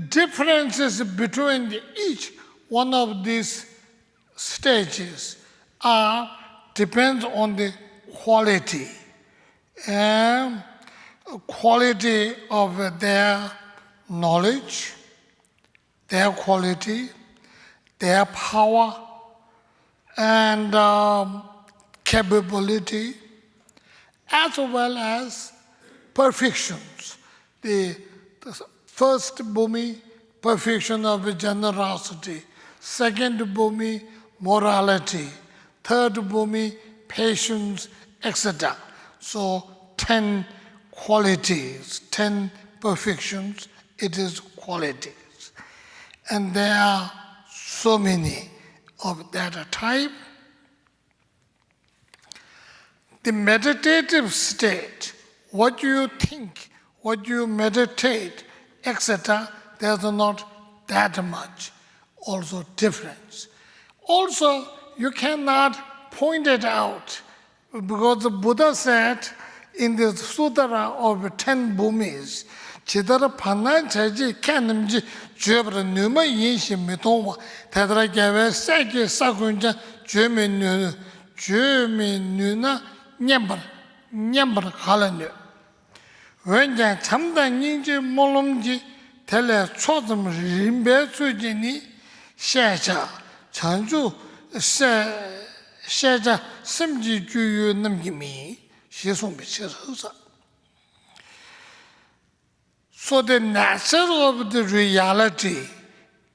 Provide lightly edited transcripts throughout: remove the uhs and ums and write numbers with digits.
differences between each one of these stages depends on the quality of their knowledge, their quality, their power, and capability, as well as perfections. The first bhumi, perfection of generosity. Second bhumi, morality. Third bhumi, patience, etc. So 10 qualities, 10 perfections, it is qualities. And there are so many of that type. The meditative state, what you think, what you meditate, etc., there's not that much also difference. Also, you cannot point it out because the Buddha said in the Sutra of 10 bhumis, Chidara Panay Chaji Kanamji Jebra Numa Yinshi Mitoma, Tadra Gave Saki Sakunja Jumi Nuna Nyambar Halanu. When Jan Chamda Ninji Molomji Tele Chodam Rimbe Sujini Shaja Chanju Shaja Simji Juyu Namgimi Shisum Bichirhosa. So the nature of the reality,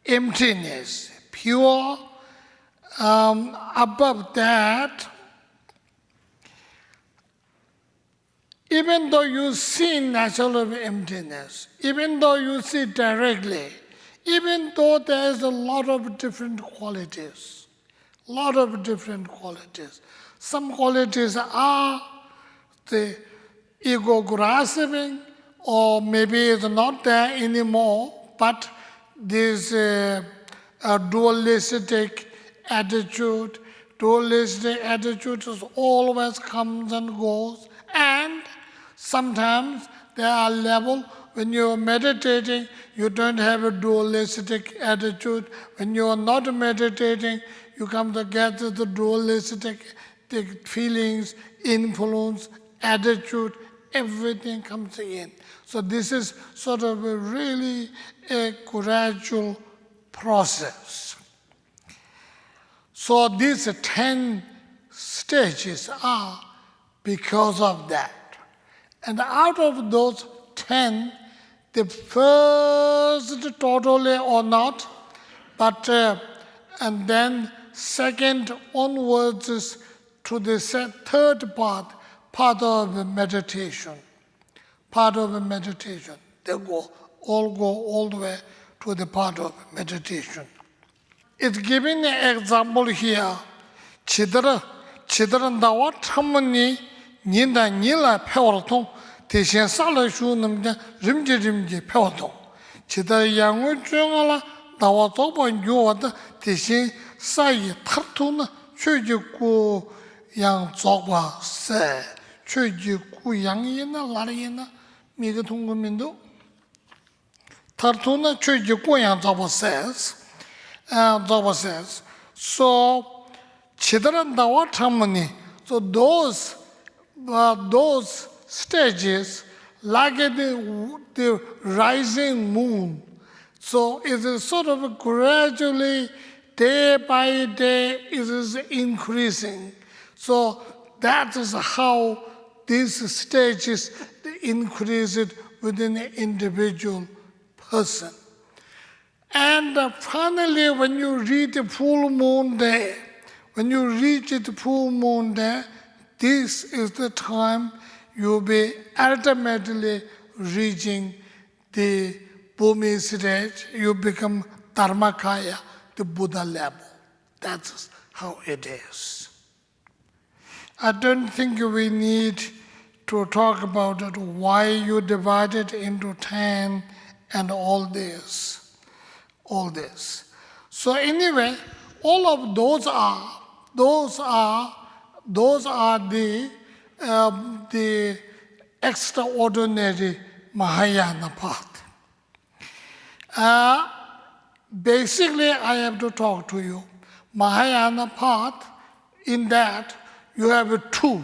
emptiness, pure, above that, even though you see nature of emptiness, even though you see directly, even though there is a lot of different qualities, some qualities are the ego grasping, or maybe it's not there anymore, but this dualistic attitude always comes and goes, and sometimes there are levels when you're meditating, you don't have a dualistic attitude. When you are not meditating, you come to get the dualistic feelings, influence, attitude, everything comes in. So this is sort of really a gradual process. So these 10 stages are because of that. And out of those 10, the first totally or not, but and then second onwards is to the third part of meditation. They all go all the way to the part of meditation. It's giving an example here. Chidara ndawa thamani ninda nila pewartong deshen sala shu namja rimji pewartong. Chidara yangu chungala ndawa zoba nyuwada deshen sayi tartuna choji ku yang zoba se. choji ku yang yina lari yina miga tungu mindu. Tartuna choji ku yang zoba says. So, Chidara ndawa thamani. So those stages, like the rising moon, so it is sort of gradually, day by day, it is increasing. So that is how these stages increase within an individual person. And finally, when you reach the full moon day, this is the time you'll be ultimately reaching the Bhumi stage. You become Dharmakaya, the Buddha level. That's how it is. I don't think we need to talk about it, why you divide it into 10 and all this. So anyway, all of those are the extraordinary Mahayana path. Basically, I have to talk to you. Mahayana path, in that you have two.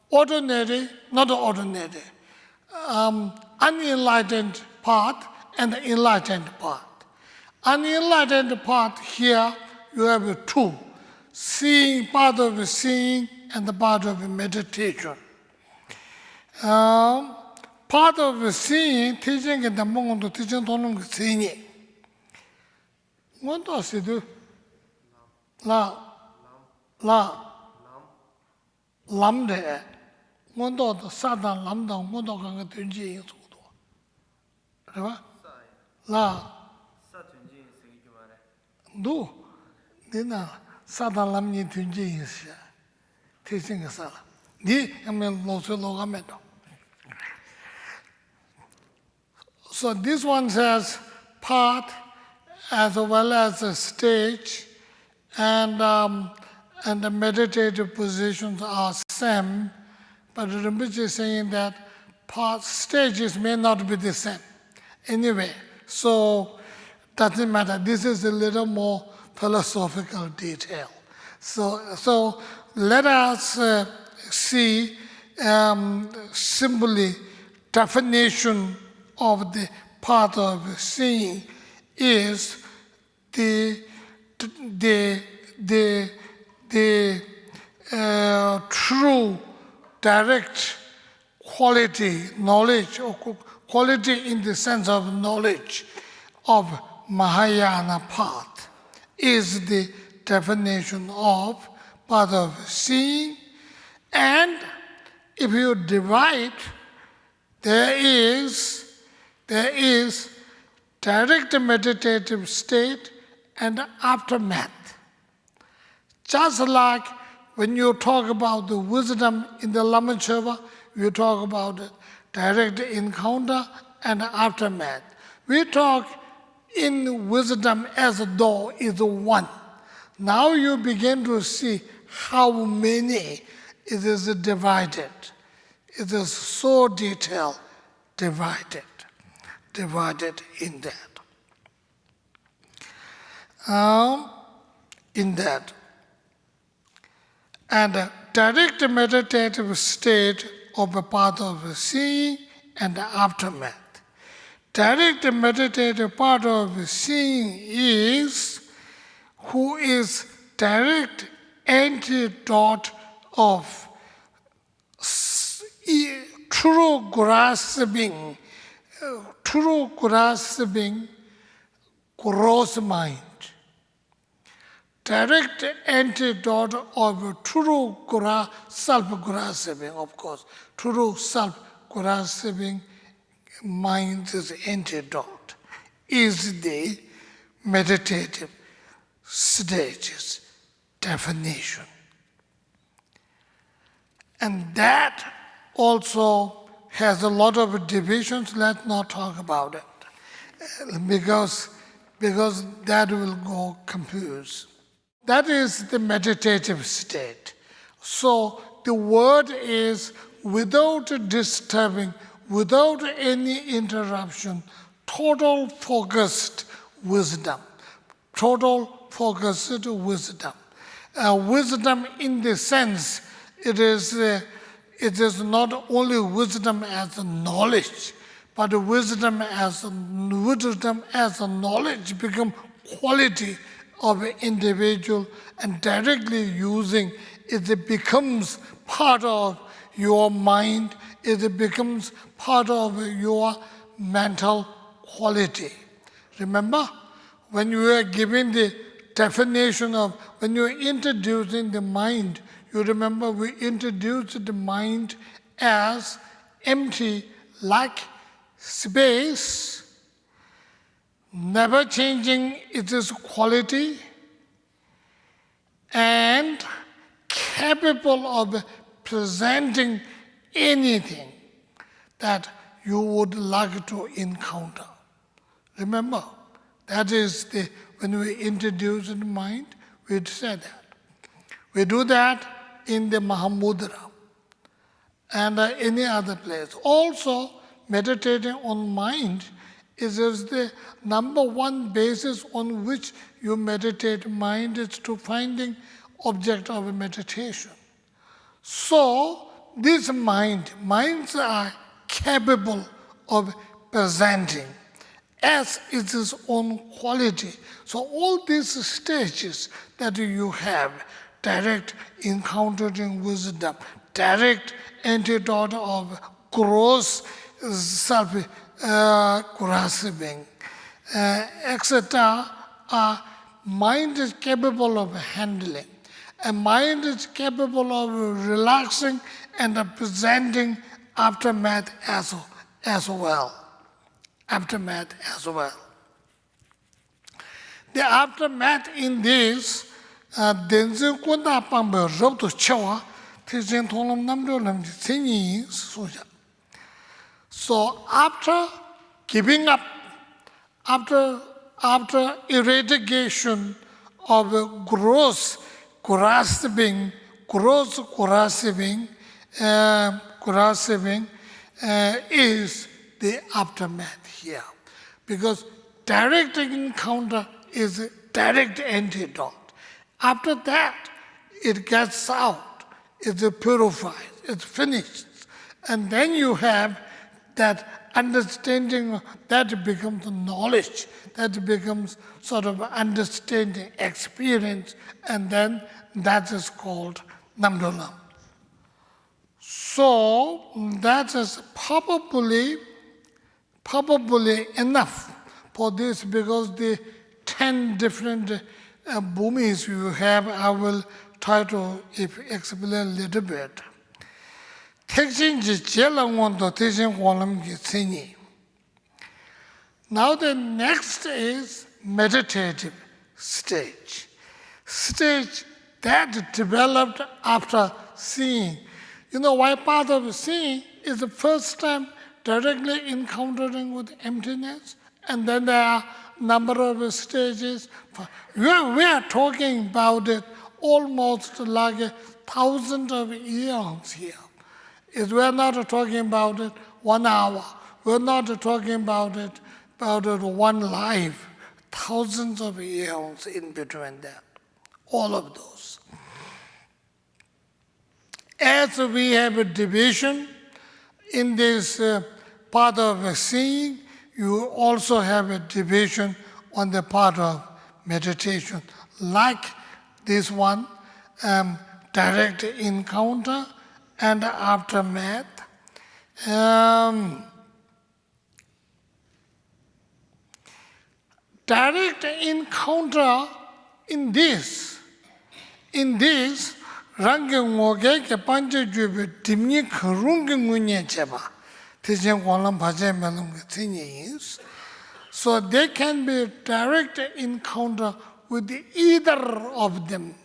Ordinary, not ordinary, unenlightened path and enlightened path. Unenlightened path here, you have two. Seeing, part of seeing, and the part of meditation. Part of seeing, teaching in the monde, teaching to seeing. What does it do? Lam de. What does Satan lam down? What does it do? La. Do. Dina. Satan lam ni tunji is teaching a sala. Di, I mean, logamento. So this one says path as well as a stage, and the meditative positions are same, but Rinpoche is saying that path stages may not be the same. Anyway, so doesn't matter. This is a little more philosophical detail. So let us see simply definition of the path of seeing is the true, direct quality, knowledge, or quality in the sense of knowledge of Mahayana path is the definition of path of seeing. And if you divide, there is direct meditative state and aftermath. Just like when you talk about the wisdom in the Lamachava, you talk about direct encounter and aftermath. We talk in wisdom as though is one. Now you begin to see how many it is divided. It is so detailed, divided in that. And direct meditative state of a path of seeing and the aftermath. Direct meditative part of seeing is who is direct antidote of true grasping, gross mind. Direct antidote of true self-grasping, of course. True self-grasping mind's antidote is the meditative stages definition. And that also has a lot of divisions. Let's not talk about it because that will go confused. That is the meditative state. So the word is without disturbing, without any interruption, total focused wisdom. Total focused wisdom. Wisdom in the sense it is not only wisdom as a knowledge, but wisdom as a knowledge become quality of an individual, and directly using it becomes part of your mind, it becomes part of your mental quality. Remember, when you are giving the definition of, when you are introducing the mind, you remember we introduced the mind as empty, like space, never changing its quality, and capable of presenting anything that you would like to encounter. Remember, that is when we introduce the mind, we say that. We do that in the Mahamudra and any other place. Also, meditating on mind It is the number one basis on which you meditate. Mind is to finding object of meditation. So, this minds are capable of presenting as its own quality. So all these stages that you have, direct encountering wisdom, direct antidote of gross self-grasping, etc., are mind is capable of handling. A mind is capable of relaxing and presenting aftermath as well. Aftermath as well. The aftermath in this, denzen kunda pangbe rupto chewa, tizhen tonglam namdo lam tsinyi suja. So after giving up, after eradication of gross grasping is the aftermath here. Because direct encounter is a direct antidote. After that, it gets out, it's purified, it's finished. And then you have that understanding, that becomes knowledge, that becomes sort of understanding, experience, and then that is called Namdolam. So that is probably enough for this, because the 10 different bhumis you have, I will try to explain a little bit. Now the next is meditative stage. Stage that developed after seeing. You know why part of seeing is the first time directly encountering with emptiness, and then there are number of stages. We are talking about it almost like 1,000 of eons here. We're not talking about it 1 hour. We're not talking about it one life. Thousands of eons in between that. All of those. As we have a division in this part of seeing, you also have a division on the part of meditation. Like this one, direct encounter and aftermath. Direct encounter in this, rangi ngoge ke panje jube dimni karungi ngunye cheba. Tijen kwalam bhaje melum ke tinye is. So there can be direct encounter with either of them.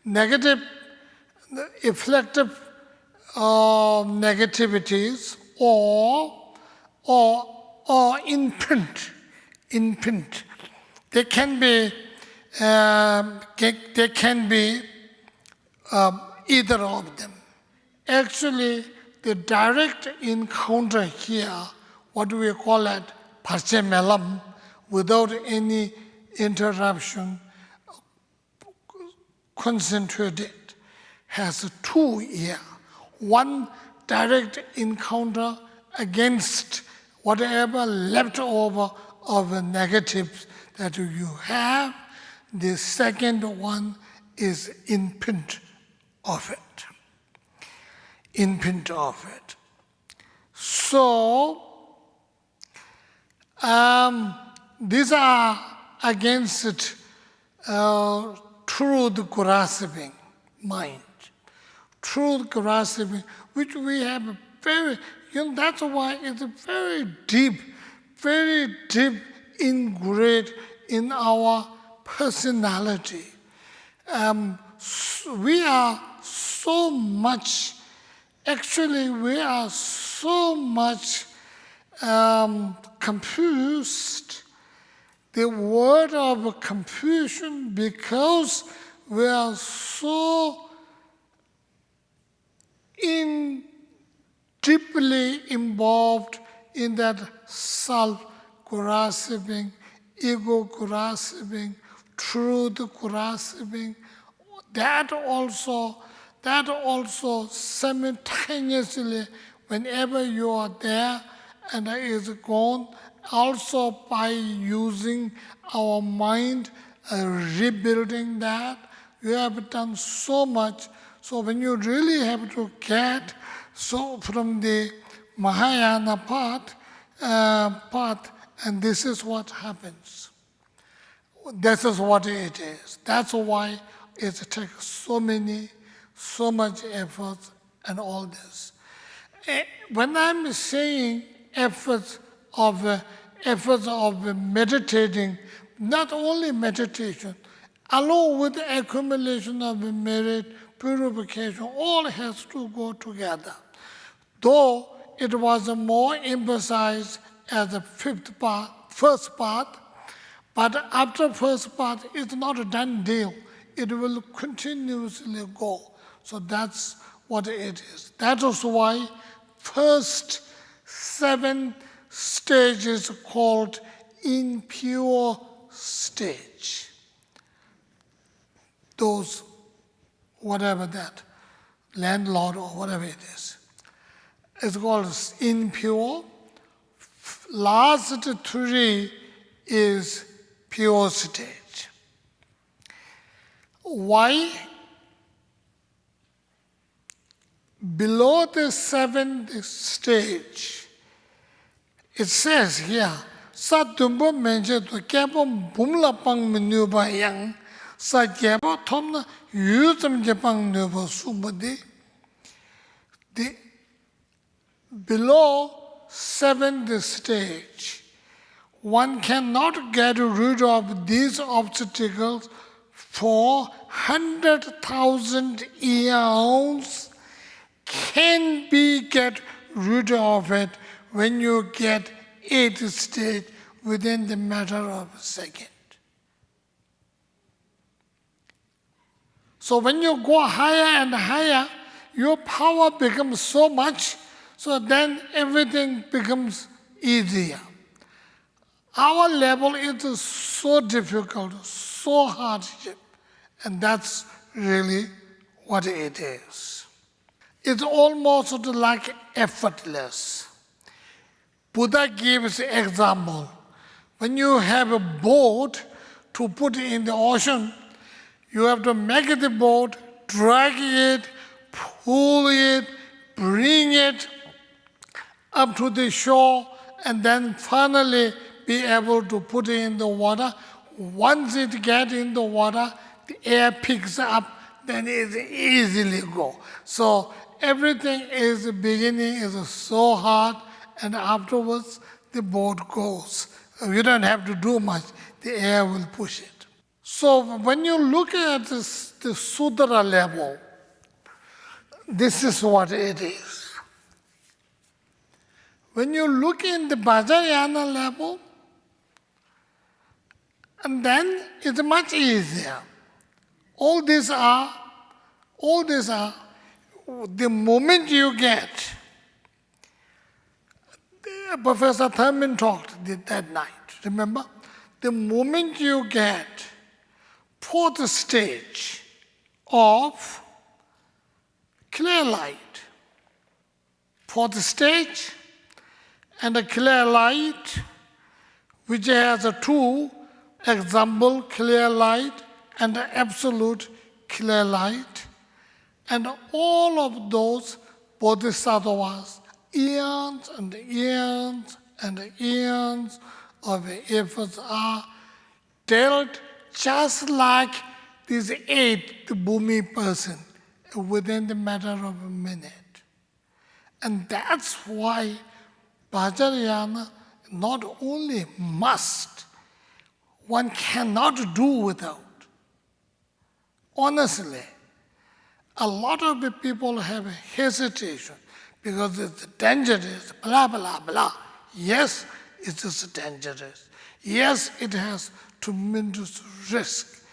Negative, reflective negativities or imprint. They can be either of them. Actually, the direct encounter here, what we call it, parchemelam, without any interruption, concentrated, has 2 here. One direct encounter against whatever left over of the negatives that you have. The second one is imprint of it. Imprint of it. So, these are against truth grasping mind. Truth grasping, which we have very, that's why it's very deep ingrained in our personality. We are so much confused. The word of confusion, because we are so deeply involved in that self grasping, ego grasping, truth grasping, that also simultaneously, whenever you are there and it is gone, also by using our mind, rebuilding that, you have done so much. So when you really have to get from the Mahayana path, and this is what happens. This is what it is. That's why it takes so much effort and all this. When I'm saying efforts of meditating, not only meditation, along with the accumulation of merit, purification, all has to go together. Though it was more emphasized as the first part, but after first part, it's not a done deal. It will continuously go. So that's what it is. That is why first 7 stages called impure stage. Those, whatever that, landlord or whatever it is. It's called impure. Last 3 is pure stage. Why? Below the 7th stage, it says here, Satumbo mentioned to Kapam Bumla Pang Menuba Yang, Sakabo Tomna, Yusam Japang Nuba Sumadi. Below 7th stage, one cannot get rid of these obstacles for 100,000 eons. Can be get rid of it when you get 8th stage within the matter of a second. So when you go higher and higher, your power becomes so much, so then everything becomes easier. Our level is so difficult, so hardship, and that's really what it is. It's almost like effortless. Buddha gives example. When you have a boat to put in the ocean, you have to make the boat, drag it, pull it, bring it up to the shore, and then finally be able to put it in the water. Once it gets in the water, the air picks up, then it easily go. So everything is the beginning is so hard, and afterwards the boat goes. You don't have to do much. The air will push it. So when you look at the Sutra level, this is what it is. When you look in the Vajrayana level, and then it's much easier. All these are, the moment you get, Professor Thurman talked that night, remember? The moment you get 4th stage of clear light, 4th stage, and a clear light, which has a 2 example, clear light, and the absolute clear light. And all of those bodhisattvas, eons and eons and eons of efforts are dealt just like this 8th Bhumi person within the matter of a minute. And that's why Vajrayana not only must, one cannot do without. Honestly, a lot of the people have a hesitation because it's dangerous, blah, blah, blah. Yes, it is dangerous. Yes, it has tremendous risk.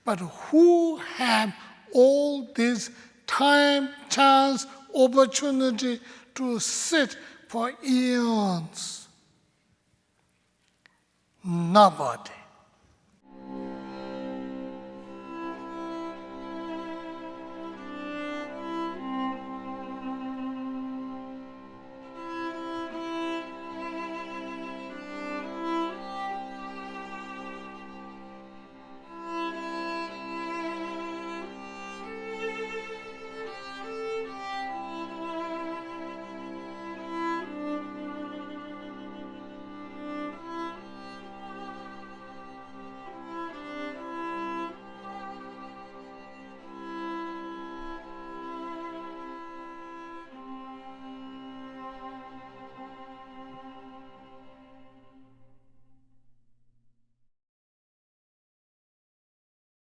But who have all this time, chance, opportunity to sit for eons? nobody.